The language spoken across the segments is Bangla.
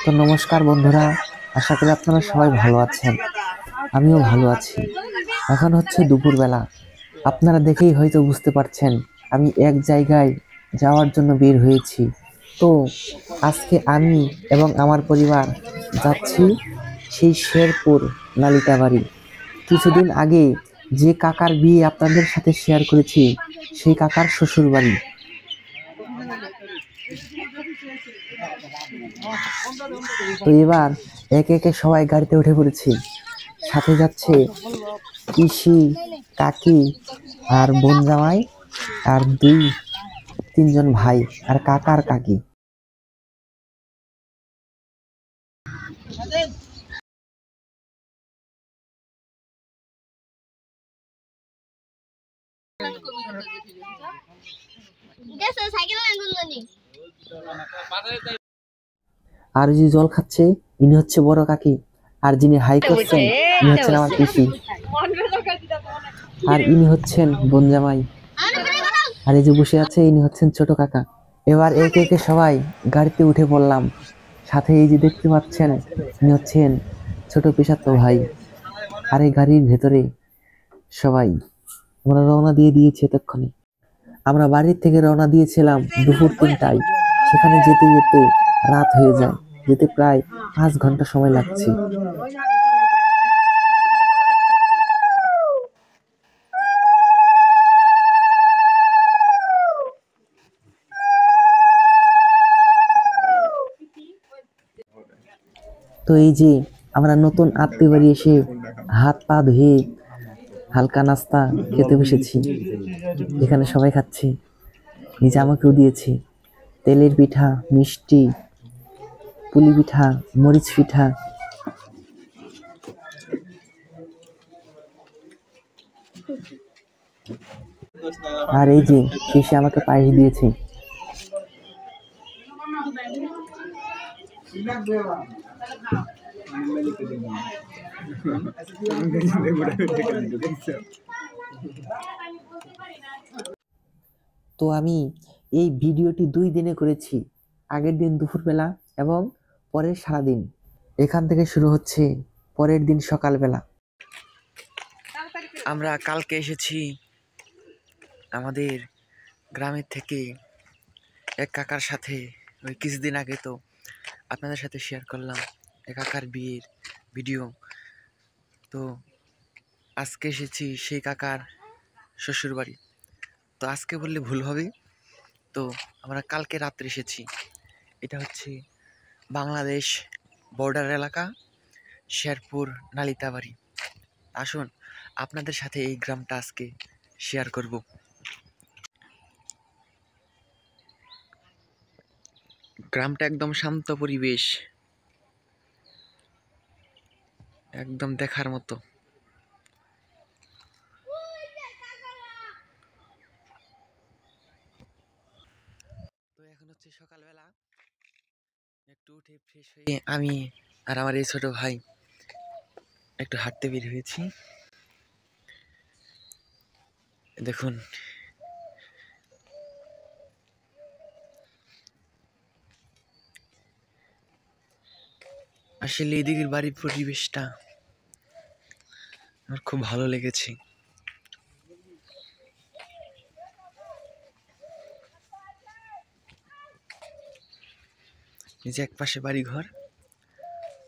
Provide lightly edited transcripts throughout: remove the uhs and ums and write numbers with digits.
তো নমস্কার বন্ধুরা, আশা করি আপনারা সবাই ভালো আছেন। আমিও ভালো আছি। এখন হচ্ছে দুপুরবেলা। আপনারা দেখেই হয়তো বুঝতে পারছেন আমি এক জায়গায় যাওয়ার জন্য বের হয়েছি। তো আজকে আমি এবং আমার পরিবার যাচ্ছি সেই শেরপুর নালিতাবাড়ি। কিছুদিন আগে যে কাকার বিয়ে আপনাদের সাথে শেয়ার করেছি, সেই কাকার শ্বশুর বাড়ি। তো এবার একে একে সবাই গাড়িতে উঠে পড়েছি। সাথে যাচ্ছে পিসি, কাকি আর বোন জামাই আর তিনজন ভাই আর কাকা আর কাকি। আর যে জল খাচ্ছে ইনি হচ্ছে বড় কাকি, আর যিনি হাই করছেন ইনি হচ্ছেন আমার পিসি, আর ইনি হচ্ছেন বোন জামাই, আর এই যে বসে আছে ইনি হচ্ছেন ছোট কাকা। এবার একে একে সবাই গাড়িতে উঠে পড়লাম। সাথে এই যে দেখতে পাচ্ছেন ইনি হচ্ছেন ছোট পিসাতো ভাই। আর এই গাড়ির ভেতরে সবাই আমরা রওনা দিয়ে দিয়েছি। এতক্ষণে আমরা বাড়ির থেকে রওনা দিয়েছিলাম দুপুর 3টায়। সেখানে যেতে যেতে রাত হয়ে যায়, যেতে প্রায় 5 ঘন্টা সময় লাগছে। তো এই যে আমরা নতুন আত্মীয় বাড়ি এসে হাত পা ধুয়ে হালকা নাস্তা খেতে বসেছি। এখানে সবাই খাচ্ছে, নিজে আমাকেও দিয়েছে তেলের পিঠা, মিষ্টি, পুলি পিঠা, মরিচ পিঠা। আর এই যে শেষে আমাকে পায়েস দিয়েছে। তো আমি এই ভিডিওটি 2 দিনে করেছি, আগের দিন দুপুরবেলা এবং পরের সারাদিন। এখান থেকে শুরু হচ্ছে পরের দিন সকালবেলা। আমরা কালকে এসেছি আমাদের গ্রামের থেকে এক কাকার সাথে। ওই কিছুদিন আগে তো আপনাদের সাথে শেয়ার করলাম এক কাকার বিয়ের ভিডিও। তো আজকে এসেছি সেই কাকার শ্বশুর বাড়ি। তো আজকে বললে ভুল হবে, তো আমরা কালকে রাত্রে এসেছি। এটা হচ্ছে বাংলাদেশ বর্ডার এলাকা, শেরপুর নালিতাবাড়ি। আসুন আপনাদের সাথে এই গ্রামটা আজকে শেয়ার করব। গ্রামটা একদম শান্ত পরিবেশ, একদম দেখার মতো। তো এখন হচ্ছে সকালবেলা, একটু উঠে ফ্রেশ হয়ে আমি আর আমার এই ছোট ভাই একটু হাঁটতে বের হয়েছি। দেখুন আসলে এদিকের বাড়ির পরিবেশটা আমার খুব ভালো লেগেছে। এই যে এক পাশে বাড়ি ঘর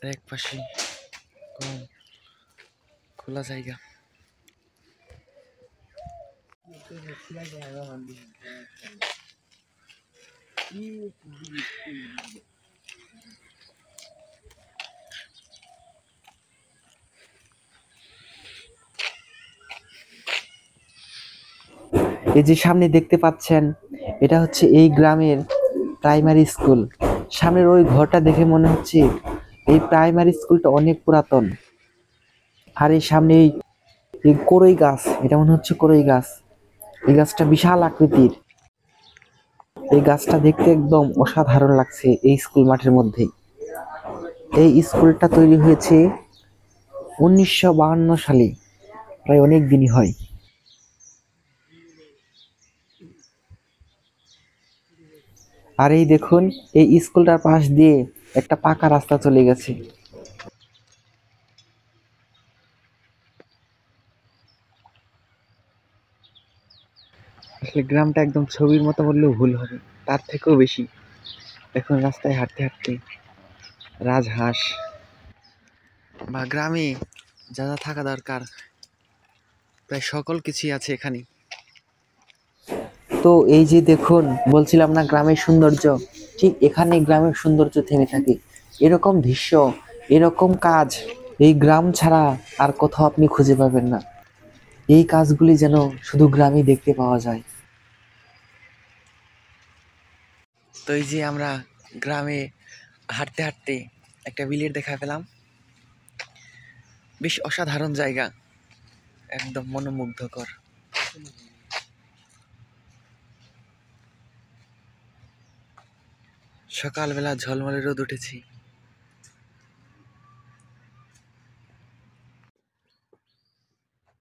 আর এক পাশে খোলা জায়গা। এই যে সামনে দেখতে পাচ্ছেন এটা হচ্ছে এই গ্রামের প্রাইমারি স্কুল। সামনের ওই ঘরটা দেখে মনে হচ্ছে এই প্রাইমারি স্কুলটা অনেক পুরাতন। আর এই সামনে এই কড়ই গাছ, এটা মনে হচ্ছে কড়ই গাছ। এই গাছটা বিশাল আকৃতির। এই গাছটা দেখতে একদম অসাধারণ লাগছে এই স্কুল মাঠের মধ্যে। এই স্কুলটা তৈরি হয়েছে 1952 সালে, প্রায় অনেক দিনই হয়। আর এই দেখুন এই স্কুলটার পাশ দিয়ে একটা পাকা রাস্তা চলে গেছে। আসলে গ্রামটা একদম ছবির মতো বললেও ভুল হবে, তার থেকেও বেশি। এখন রাস্তায় হাঁটতে হাঁটতে রাজহাঁস বা গ্রামে যা যা থাকা দরকার প্রায় সকল কিছুই আছে এখানে। তো এই যে দেখুন, বলছিলাম না গ্রামের সৌন্দর্য, ঠিক এখানে গ্রামের সৌন্দর্য থেমে থাকে। এরকম দৃশ্য, এরকম কাজ এই গ্রাম ছাড়া আর কোথাও আপনি খুঁজে পাবেন না। এই কাজগুলি যেন শুধু গ্রামেই দেখতে পাওয়া যায়। তো এই যে আমরা গ্রামে হাঁটতে হাঁটতে একটা বিলের দেখা পেলাম। বেশ অসাধারণ জায়গা, একদম মনোমুগ্ধকর। সকালবেলা ঝলমলে রোদ উঠেছে।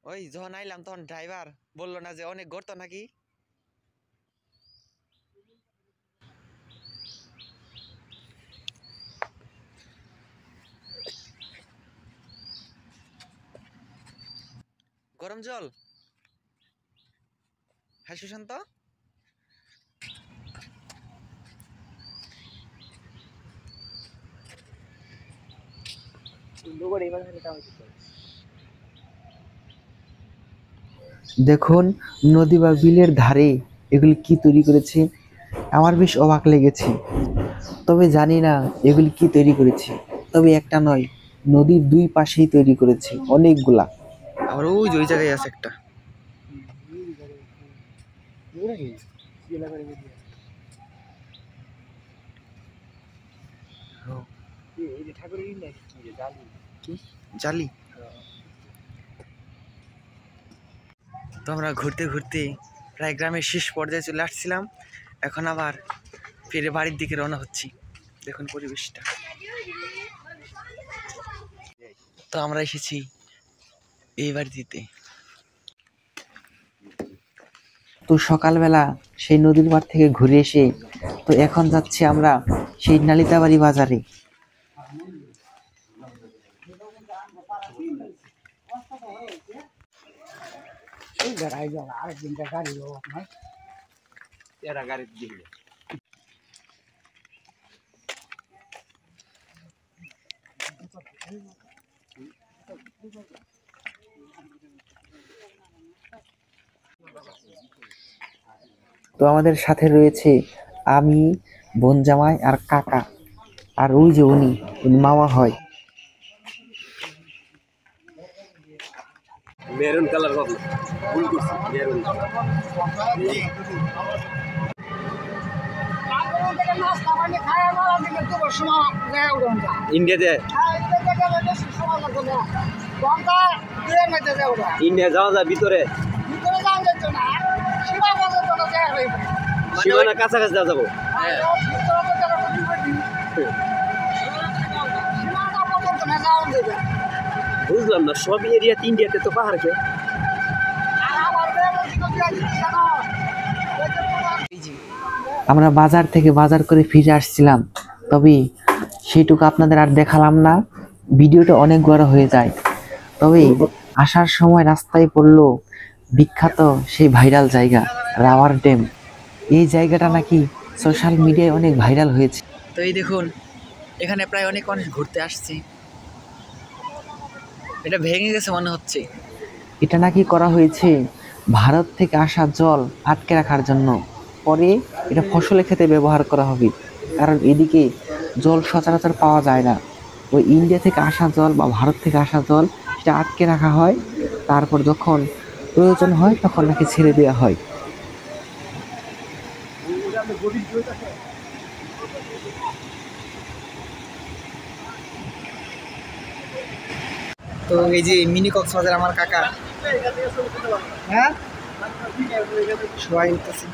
ওই যখন আইলাম তখন ড্রাইভার বললো না যে অনেক গর্ত নাকি। গরম জল, হ্যাঁ সুশান্ত। দেখুন নদী বা বিলের ধারে এগুলি কি তৈরি করেছে, আমার বেশ অবাক লেগেছে। তবে জানি না এগুলি কি তৈরি করেছে। তবে একটা নয়, নদীর দুই পাশেই তৈরি করেছে অনেকগুলা। আবার ওই যে ওই জায়গায় আছে একটা। জালি। তো আমরা ঘুরতে ঘুরতে প্রায় গ্রামের শেষ পর্যায়ে চলে আসছিলাম। এখন আবার ফিরে বাড়ির দিকে রওনা হচ্ছি। দেখুন পরিবেশটা। তো আমরা এসেছি এই বাড়িতে। তো সকালবেলা সেই নদীর পাড় থেকে ঘুরে এসে তো এখন যাচ্ছি আমরা সেই নালিতাবাড়ি বাজারে। তো আমাদের সাথে রয়েছে আমি, বোন জামাই আর কাকা, আর ওই যে উনি মামা হয়। মেরুন কালার হবে, ভুল করছি, মেরুন ইন্ডিয়াতে ইন্ডিয়া যাওয়া যায় ভিতরে সীমানা কাছাকাছি যাবো। বুঝলাম না, সব এরিয়া ইন্ডিয়াতে তো পাহাড় কে। আমরা বাজার থেকে বাজার করে ফিরে আসছিলাম, তবে সেটুকু আপনাদের আর দেখালাম না, ভিডিওটা অনেক বড় হয়ে যায়। তবে আসার সময় রাস্তায় পড়লো বিখ্যাত সেই ভাইরাল জায়গা রাওয়ার ড্যাম। এই জায়গাটা নাকি সোশ্যাল মিডিয়ায় অনেক ভাইরাল হয়েছে। তো এই দেখুন, এখানে প্রায় অনেক মানুষ ঘুরতে আসছে। এটা ভেঙে গেছে মনে হচ্ছে। এটা নাকি করা হয়েছে ভারত থেকে আসা জল আটকে রাখার জন্য। পরে এটা ফসলের ক্ষেত্রে ব্যবহার করা হবে, কারণ এদিকে জল সচরাচর পাওয়া যায় না। ওই ইন্ডিয়া থেকে আসা জল বা ভারত থেকে আসা জল সেটা আটকে রাখা হয়, তারপর যখন প্রয়োজন হয় তখন নাকি ছেড়ে দেওয়া হয়। তো এই যে মিনি কক্সবাজার আমার কাকা, হ্যাঁ সবাই উঠতেছে।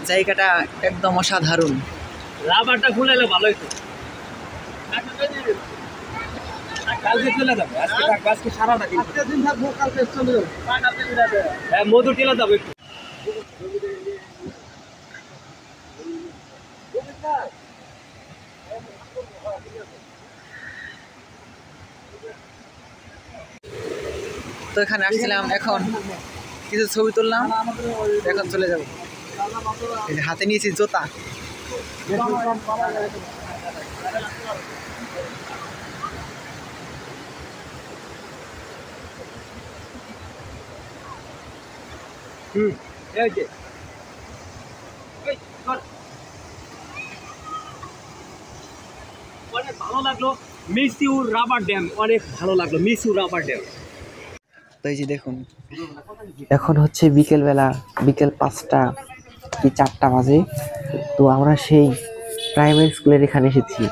জায়গাটা একদম অসাধারণ। রাবারটা খুলে এলে ভালো হতো। কালকে চলে যাবে, আজকে সারাটা দিন থাকবো, কালকে চলে যাবো। হ্যাঁ মধু টেলা যাবো একটু। তো এখানে আসছিলাম, এখন কিছু ছবি তুললাম, এখন চলে যাব। এই যে হাতে নিয়েছি জুতা। অনেক ভালো লাগলো মিসইউর রাবার ড্যাম, অনেক ভালো লাগলো মিসইউর রাবার ড্যাম। তো এই যে দেখুন, এখন হচ্ছে বিকেলবেলা, বিকেল 5টা কি 4টা বাজে। তো আমরা সেই প্রাইমারি স্কুলের এখানে এসেছি।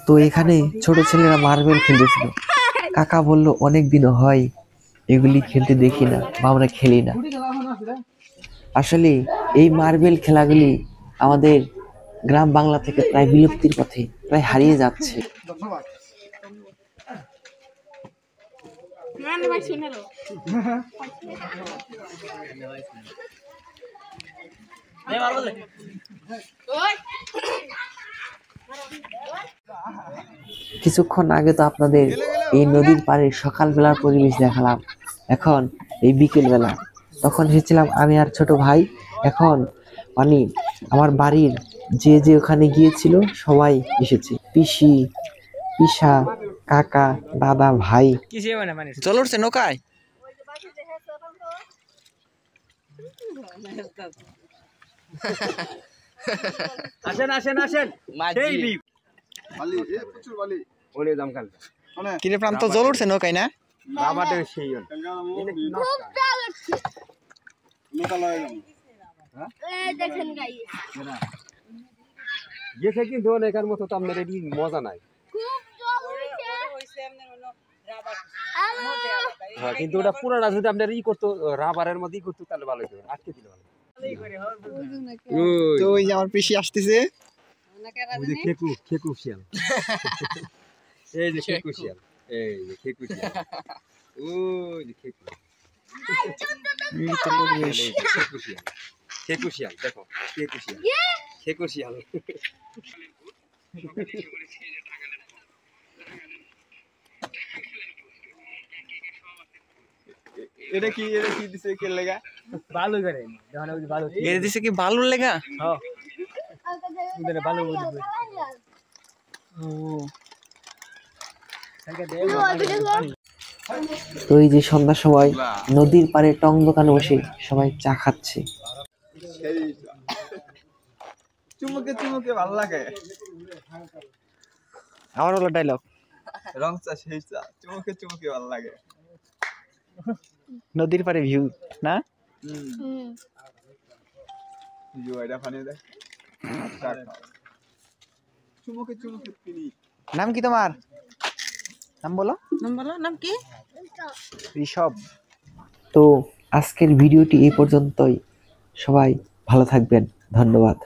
তো এখানে ছোট ছেলেরা মার্বেল খেলতেছিল। কাকা বলল অনেক দিন হয় এগুলি খেলতে দেখি না বা আমরা খেলি না। আসলে এই মার্বেল খেলাগুলি আমাদের গ্রাম বাংলা থেকে প্রায় বিলুপ্তির পথে, প্রায় হারিয়ে যাচ্ছে। কিছুক্ষণ আগে তো আপনাদের এই নদীর পাড়ে সকালবেলার পরিবেশ দেখালাম, এখন এই বিকেল বেলা। তখন এসেছিলাম আমি আর ছোট ভাই। এখন মানে আমার বাড়ির যে যে ওখানে গিয়েছিল সবাই এসেছে, পিসি, পিসা, কাকা, দাদা, ভাই। জল উঠছে নৌকায়। আসেন আসেন আসেন, সেই দ্বীপ বালি প্রচুর বালি ওলে দাম কাল কিরে প্রান্ত, জল উঠছে নৌকায় না? রাবার ড্যাম সেই নৌকা লয়ে যাবো দেখেন গাই গেছে, কিন্তু অনেকের মতো তো আপনার এটি মজা নাই। খুব জল হইছে হ্যাঁ, কিন্তু ওটা পুরাটা যদি আপনার করতো, রাবারের মধ্যে করতো, তাহলে ভালো হতো, আটকে দিলে ভালো। তো ওই যে আমার পিসি আসতেছে। ওই যে খেকু খেকু শিয়াল, এই যে খেকু শিয়াল, এই যে খেকু শিয়াল, ওই যে খেকু খেকু শিয়াল, খেকু শিয়াল, দেখো খেকু শিয়াল, খেকু শিয়াল। এটা কি দিছে কে লাগা ভালো করে যখন ওই ভালো এর দিছে কি বালুর লেগা? হ্যাঁ ওদের ভালো বুঝবে। ও তো এই যে সন্ধ্যার সময় নদীর পাড়ে টং দোকানে বসে সবাই চা খাচ্ছে। সেই চুমুকে চুমুকে ভালো লাগে আমার হলো ডায়লগ, রং চা সেই চা চুমুকে চুমুকে ভালো লাগে নদীর পাড়ে ভিউ না? ভিউ এটা ফানি দেখ চুমুকে চুমুকে পিনি। নাম কি তোমার? নাম বলো। নাম কি? ঋষভ। তো আজকের ভিডিওটি এই পর্যন্তই। সবাই ভালো থাকবেন, ধন্যবাদ।